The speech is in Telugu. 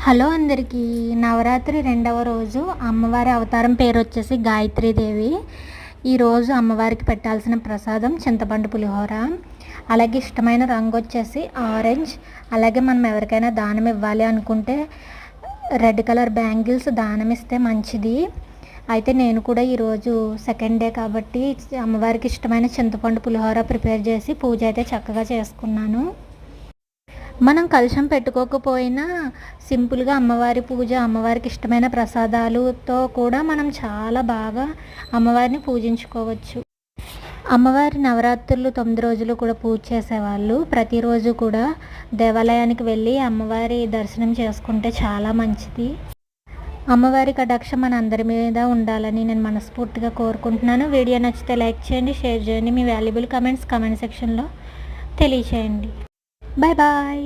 హలో అందరికీ. నవరాత్రి రెండవ రోజు అమ్మవారి అవతారం పేరు వచ్చేసి గాయత్రీదేవి. ఈరోజు అమ్మవారికి పెట్టాల్సిన ప్రసాదం చింతపండు పులిహోర. అలాగే ఇష్టమైన రంగు వచ్చేసి ఆరెంజ్. అలాగే మనం ఎవరికైనా దానం ఇవ్వాలి అనుకుంటే రెడ్ కలర్ బ్యాంగిల్స్ దానం ఇస్తే మంచిది. అయితే నేను కూడా ఈరోజు సెకండ్ డే కాబట్టి అమ్మవారికి ఇష్టమైన చింతపండు పులిహోర ప్రిపేర్ చేసి పూజ అయితే చక్కగా చేసుకున్నాను. మనం కలశం పెట్టుకోకపోయినా సింపుల్గా అమ్మవారి పూజ, అమ్మవారికి ఇష్టమైన ప్రసాదాలతో కూడా మనం చాలా బాగా అమ్మవారిని పూజించుకోవచ్చు. అమ్మవారి నవరాత్రులు 9 రోజులు కూడా పూజ చేసేవాళ్ళు ప్రతిరోజు కూడా దేవాలయానికి వెళ్ళి అమ్మవారి దర్శనం చేసుకుంటే చాలా మంచిది. అమ్మవారి కటాక్షం మన అందరి మీద ఉండాలని నేను మనస్ఫూర్తిగా కోరుకుంటున్నాను. వీడియో నచ్చితే లైక్ చేయండి, షేర్ చేయండి. మీ వాల్యుబుల్ కమెంట్ సెక్షన్లో తెలియచేయండి. Bye bye.